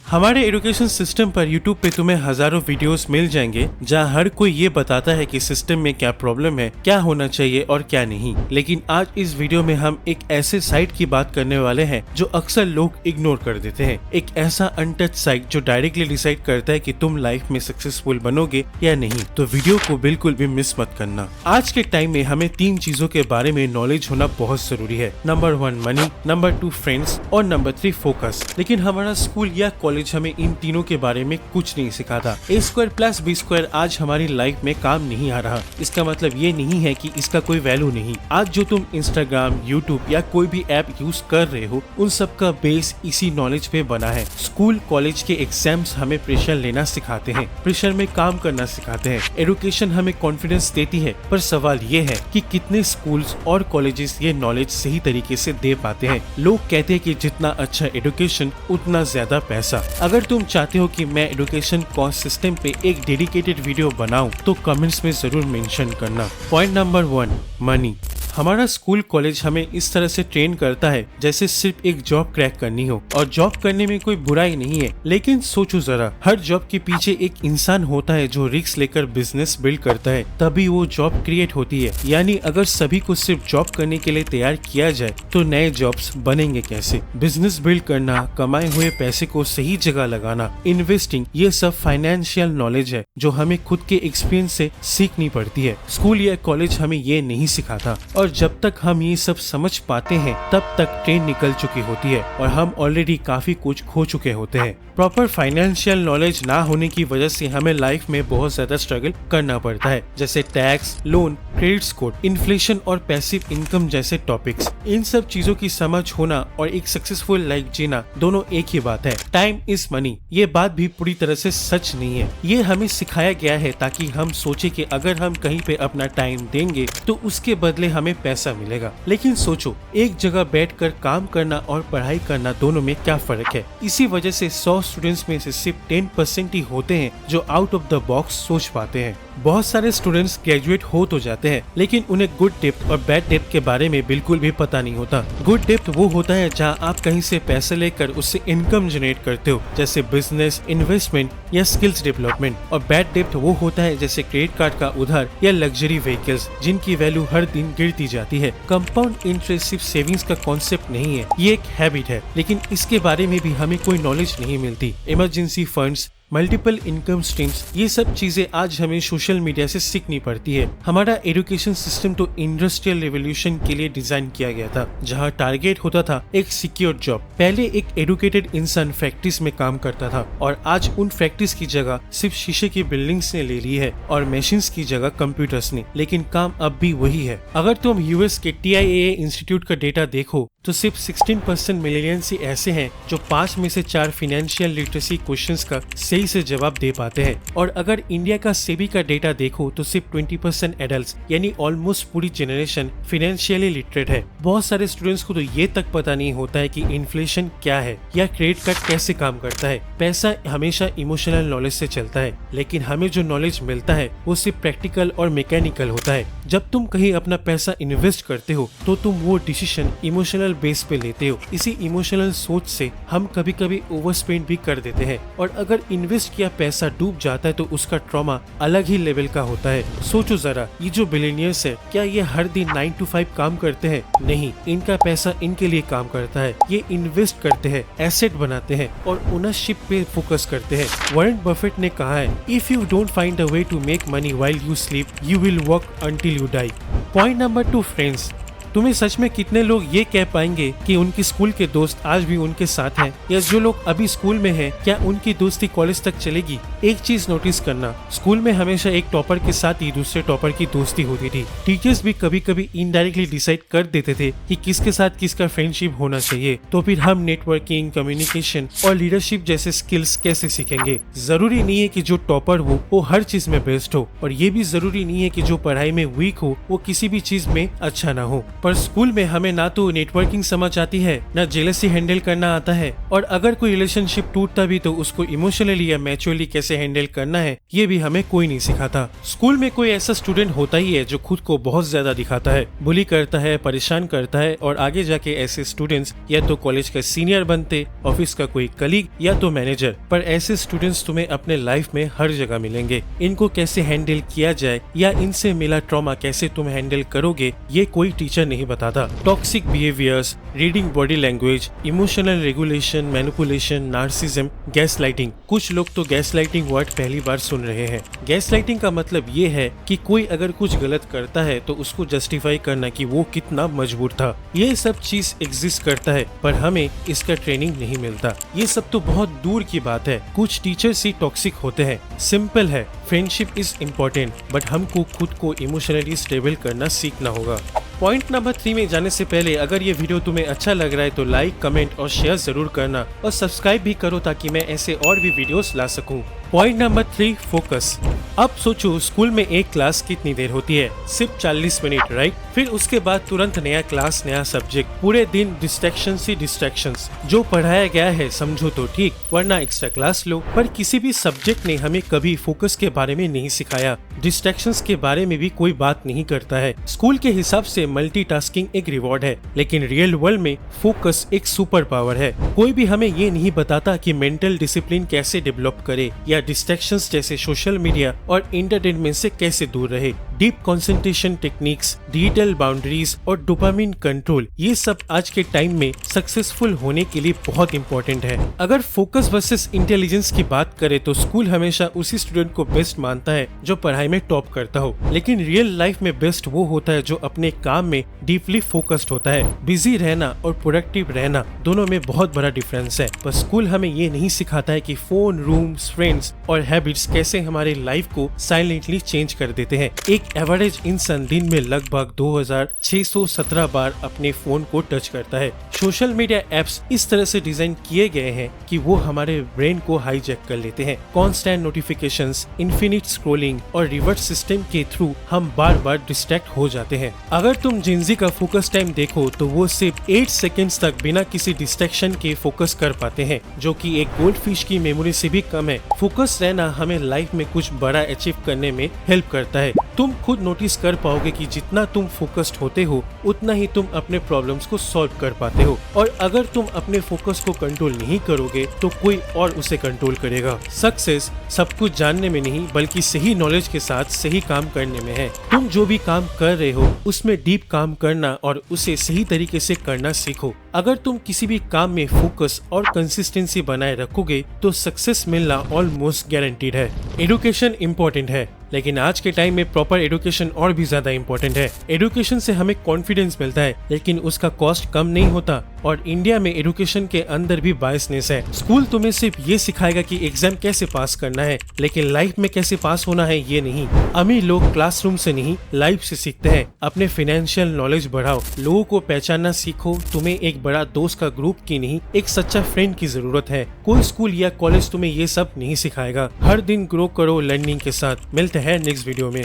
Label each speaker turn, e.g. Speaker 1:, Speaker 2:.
Speaker 1: हमारे education system पर YouTube पे तुम्हें हजारों वीडियोस मिल जाएंगे जहां हर कोई ये बताता है कि सिस्टम में क्या प्रॉब्लम है, क्या होना चाहिए और क्या नहीं। लेकिन आज इस वीडियो में हम एक ऐसे साइट की बात करने वाले हैं जो अक्सर लोग इग्नोर कर देते हैं। एक ऐसा अनटच साइट जो डायरेक्टली डिसाइड करता है कि तुम लाइफ में सक्सेसफुल बनोगे या नहीं। तो वीडियो को बिल्कुल भी मिस मत करना। आज के टाइम में हमें 3 चीजों के बारे में नॉलेज होना बहुत जरूरी है। नंबर 1 मनी, नंबर 2 फ्रेंड्स और नंबर 3 फोकस। लेकिन हमारा स्कूल या कॉलेज हमें इन तीनों के बारे में कुछ नहीं सिखाता। A² + B² आज हमारी लाइफ में काम नहीं आ रहा। इसका मतलब ये नहीं है कि इसका कोई वैल्यू नहीं। आज जो तुम इंस्टाग्राम, यूट्यूब या कोई भी ऐप यूज कर रहे हो, उन सब का बेस इसी नॉलेज पे बना है। स्कूल कॉलेज के एग्जाम्स हमें प्रेशर लेना सिखाते हैं, प्रेशर में काम करना सिखाते हैं। एजुकेशन हमें कॉन्फिडेंस देती है, पर सवाल ये है कि कितने स्कूल्स और कॉलेजेस ये नॉलेज सही तरीके से दे पाते हैं। लोग कहते हैं कि जितना अच्छा एजुकेशन उतना ज्यादा पैसा। अगर तुम चाहते हो कि मैं एजुकेशन कॉस्ट सिस्टम पे एक डेडिकेटेड वीडियो बनाऊं, तो कमेंट्स में जरूर मेंशन करना। Point number 1 money. हमारा स्कूल कॉलेज हमें इस तरह से ट्रेन करता है जैसे सिर्फ एक जॉब क्रैक करनी हो, और जॉब करने में कोई बुराई नहीं है। लेकिन सोचो जरा, हर जॉब के पीछे एक इंसान होता है जो रिस्क लेकर बिजनेस बिल्ड करता है, तभी वो जॉब क्रिएट होती है। यानी अगर सभी को सिर्फ जॉब करने के लिए तैयार किया जाए तो नए जॉब्स बनेंगे कैसे? बिजनेस बिल्ड करना, कमाए हुए पैसे को सही जगह लगाना, इन्वेस्टिंग, ये सब फाइनेंशियल नॉलेज है जो हमें खुद के एक्सपीरियंस से सीखनी पड़ती है। स्कूल या कॉलेज हमें ये नहीं सिखाता, और जब तक हम ये सब समझ पाते हैं तब तक ट्रेन निकल चुकी होती है और हम ऑलरेडी काफी कुछ खो चुके होते हैं। प्रॉपर फाइनेंशियल नॉलेज ना होने की वजह से हमें लाइफ में बहुत ज्यादा स्ट्रगल करना पड़ता है, जैसे tax, loan, credit score, inflation और पैसिव इनकम जैसे टॉपिक्स। इन सब चीजों की समझ होना और एक सक्सेसफुल लाइफ जीना दोनों एक ही बात है। टाइम इज मनी, ये बात भी पूरी तरह से सच नहीं है। ये हमें सिखाया गया है ताकि हम सोचे कि अगर हम कहीं पे अपना टाइम देंगे तो उसके बदले हमें पैसा मिलेगा। लेकिन सोचो, एक जगह बैठकर काम करना और पढ़ाई करना, दोनों में क्या फर्क है? इसी वजह से 100 स्टूडेंट्स में से सिर्फ 10% ही होते हैं जो आउट ऑफ द बॉक्स सोच पाते हैं। बहुत सारे स्टूडेंट्स ग्रेजुएट हो तो जाते हैं, लेकिन उन्हें गुड डेप्थ और बैड डेप्थ के बारे में बिल्कुल भी पता नहीं होता। गुड डेप्थ वो होता है जहां आप कहीं से पैसे लेकर उससे इनकम जनरेट करते हो, जैसे बिजनेस, इन्वेस्टमेंट या स्किल्स डेवलपमेंट। और बैड डेप्थ वो होता है जैसे क्रेडिट कार्ड का उधार या लग्जरी व्हीकल्स, जिनकी वैल्यू हर दिन गिरती जाती है। कंपाउंड इंटरेस्ट सिर्फ सेविंग्स का कॉन्सेप्ट नहीं है, ये एक हैबिट है, लेकिन इसके बारे में भी हमें कोई नॉलेज नहीं मिलती। Emergency funds, multiple income streams, ये सब चीजें आज हमें सोशल मीडिया से सीखनी पड़ती है। हमारा एजुकेशन सिस्टम तो इंडस्ट्रियल रेवोल्यूशन के लिए डिजाइन किया गया था, जहां टारगेट होता था एक सिक्योर जॉब। पहले एक एडुकेटेड इंसान फैक्ट्रीज में काम करता था, और आज उन फैक्ट्रीज की जगह सिर्फ शीशे की बिल्डिंग्स ने ले ली है और मशीन्स की जगह कंप्यूटर्स ने। लेकिन काम अब भी वही है। अगर तुम यूएस के TIAA इंस्टीट्यूट का डेटा देखो तो सिर्फ 16% मिलेनियल्स ही ऐसे हैं जो 5 में से 4 फाइनेंशियल लिटरेसी क्वेश्चंस का सही से जवाब दे पाते हैं। और अगर इंडिया का सेबी का डेटा देखो तो सिर्फ 20% एडल्ट्स, यानी ऑलमोस्ट पूरी जनरेशन फाइनेंशियली लिटरेट है। बहुत सारे स्टूडेंट्स को तो ये तक पता नहीं होता है कि इन्फ्लेशन क्या है या क्रेडिट कार्ड कैसे काम करता है। पैसा हमेशा इमोशनल नॉलेज से चलता है, लेकिन हमें जो नॉलेज मिलता है वो सिर्फ प्रैक्टिकल और मैकेनिकल होता है। जब तुम कहीं अपना पैसा इन्वेस्ट करते हो तो तुम वो डिसीजन इमोशनल बेस पे लेते हो। इसी इमोशनल सोच से हम कभी कभी ओवरस्पेंड भी कर देते हैं, और अगर इन्वेस्ट किया पैसा डूब जाता है तो उसका ट्रॉमा अलग ही लेवल का होता है। सोचो जरा, ये जो बिलियनियर्स है, क्या ये हर दिन 9 to 5 काम करते हैं? नहीं, इनका पैसा इनके लिए काम करता है। ये इन्वेस्ट करते हैं, एसेट बनाते हैं और ओनरशिप पे फोकस करते हैं। वॉरेन बफेट ने कहा है, if you don't find a way to make money while you sleep, you will work until you die. Point number 2 friends. तुम्हें सच में कितने लोग ये कह पाएंगे कि उनके स्कूल के दोस्त आज भी उनके साथ हैं, या जो लोग अभी स्कूल में हैं, क्या उनकी दोस्ती कॉलेज तक चलेगी? एक चीज नोटिस करना, स्कूल में हमेशा एक टॉपर के साथ ही दूसरे टॉपर की दोस्ती होती थी। टीचर्स भी कभी कभी इनडायरेक्टली डिसाइड कर देते थे कि किसके साथ किसका फ्रेंडशिप होना चाहिए। तो फिर हम नेटवर्किंग, कम्युनिकेशन और लीडरशिप जैसे स्किल्स कैसे सीखेंगे? जरूरी नहीं है कि जो टॉपर हो वो हर चीज में बेस्ट हो, और ये भी जरूरी नहीं है कि जो पढ़ाई में वीक हो वो किसी भी चीज में अच्छा ना हो। पर स्कूल में हमें ना तो नेटवर्किंग समझ आती है, ना जेलसी हैंडल करना आता है, और अगर कोई रिलेशनशिप टूटता भी तो उसको इमोशनली या मैच्योरली कैसे हैंडल करना है ये भी हमें कोई नहीं सिखाता। स्कूल में कोई ऐसा स्टूडेंट होता ही है जो खुद को बहुत ज्यादा दिखाता है, बुली करता है, परेशान करता है, और आगे जाके ऐसे स्टूडेंट्स या तो कॉलेज का सीनियर बनते, ऑफिस का कोई कलीग या तो मैनेजर। पर ऐसे स्टूडेंट्स तुम्हें अपने लाइफ में हर जगह मिलेंगे। इनको कैसे हैंडल किया जाए या इनसे मिला ट्रॉमा कैसे तुम हैंडल करोगे ये कोई टीचर नहीं बताता। Toxic behaviours, reading body language, emotional regulation, manipulation, narcissism, gaslighting. कुछ लोग तो गैसलाइटिंग वर्ड पहली बार सुन रहे हैं। गैसलाइटिंग का मतलब ये है कि कोई अगर कुछ गलत करता है तो उसको जस्टिफाई करना कि वो कितना मजबूर था। ये सब चीज एग्जिस्ट करता है पर हमें इसका ट्रेनिंग नहीं मिलता। ये सब तो बहुत दूर की बात है। कुछ टीचर्स ही टॉक्सिक होते हैं। सिंपल है, फ्रेंडशिप इज इम्पोर्टेंट बट हमको खुद को इमोशनली स्टेबल करना सीखना होगा। पॉइंट नंबर 3 में जाने से पहले अगर ये वीडियो तुम्हें अच्छा लग रहा है तो लाइक, कमेंट और शेयर जरूर करना, और सब्सक्राइब भी करो ताकि मैं ऐसे और भी वीडियोस ला सकूं। Point number 3, focus. अब सोचो स्कूल में एक क्लास कितनी देर होती है? सिर्फ 40 मिनट, राइट? फिर उसके बाद तुरंत नया क्लास, नया सब्जेक्ट, पूरे दिन डिस्ट्रैक्शन ही डिस्ट्रैक्शंस। जो पढ़ाया गया है समझो तो ठीक, वरना एक्स्ट्रा क्लास लो। पर किसी भी सब्जेक्ट ने हमें कभी फोकस के बारे में नहीं सिखाया। डिस्ट्रैक्शंस के बारे में भी कोई बात नहीं करता है। स्कूल के हिसाब से मल्टीटास्किंग एक रिवॉर्ड है, लेकिन रियल वर्ल्ड में फोकस एक सुपर पावर है। कोई भी हमें ये नहीं बताता कि मेंटल डिसिप्लिन कैसे डेवलप करे या डिस्ट्रैक्शंस जैसे सोशल मीडिया और एंटरटेनमेंट से कैसे दूर रहे। Deep concentration techniques, digital boundaries और डोपामिन कंट्रोल, ये सब आज के टाइम में सक्सेसफुल होने के लिए बहुत इंपॉर्टेंट है। अगर फोकस वर्सेस इंटेलिजेंस की बात करें तो स्कूल हमेशा उसी स्टूडेंट को बेस्ट मानता है जो पढ़ाई में टॉप करता हो, लेकिन रियल लाइफ में बेस्ट वो होता है जो अपने काम में डीपली फोकस्ड होता है। बिजी रहना और प्रोडक्टिव रहना दोनों में बहुत बड़ा डिफरेंस है। पर स्कूल हमें ये नहीं सिखाता है कि फोन, रूम्स, फ्रेंड्स और हैबिट्स कैसे हमारे लाइफ को साइलेंटली चेंज कर देते हैं। एक एवरेज इंसान दिन में लगभग 2617 बार अपने फोन को टच करता है। सोशल मीडिया एप्स इस तरह से डिजाइन किए गए हैं कि वो हमारे ब्रेन को हाईजैक कर लेते हैं। कॉन्स्टेंट नोटिफिकेशंस, इन्फिनिट स्क्रॉलिंग और रिवर्स सिस्टम के थ्रू हम बार बार डिस्ट्रैक्ट हो जाते हैं। अगर तुम जिंजी का फोकस टाइम देखो तो वो सिर्फ 8 सेकेंड्स तक बिना किसी डिस्ट्रैक्शन के फोकस कर पाते हैं, जो कि एक गोल्ड फिश की मेमोरी से भी कम है। फोकस रहना हमें लाइफ में कुछ बड़ा अचीव करने में हेल्प करता है। तुम खुद नोटिस कर पाओगे कि जितना तुम फोकस्ड होते हो उतना ही तुम अपने प्रॉब्लम्स को सॉल्व कर पाते हो, और अगर तुम अपने फोकस को कंट्रोल नहीं करोगे तो कोई और उसे कंट्रोल करेगा। सक्सेस सब कुछ जानने में नहीं बल्कि सही नॉलेज के साथ सही काम करने में है। तुम जो भी काम कर रहे हो उसमें डीप काम करना और उसे सही तरीके से करना सीखो। अगर तुम किसी भी काम में फोकस और कंसिस्टेंसी बनाए रखोगे तो सक्सेस मिलना ऑलमोस्ट गारंटीड है। एजुकेशन इम्पोर्टेंट है, लेकिन आज के टाइम में प्रॉपर एजुकेशन और भी ज्यादा इम्पोर्टेंट है। एजुकेशन से हमें कॉन्फिडेंस मिलता है, लेकिन उसका कॉस्ट कम नहीं होता, और इंडिया में एजुकेशन के अंदर भी बायसनेस है। स्कूल तुम्हें सिर्फ ये सिखाएगा कि एग्जाम कैसे पास करना है, लेकिन लाइफ में कैसे पास होना है ये नहीं। अमीर लोग क्लासरूम से नहीं लाइफ से सीखते हैं। अपने फाइनेंशियल नॉलेज बढ़ाओ, लोगों को पहचानना सीखो। तुम्हें एक बड़ा दोस्त का ग्रुप की नहीं, एक सच्चा फ्रेंड की जरूरत है। कोई स्कूल या कॉलेज तुम्हें ये सब नहीं सिखाएगा। हर दिन ग्रो करो लर्निंग के साथ। मिलते हैं नेक्स्ट वीडियो में।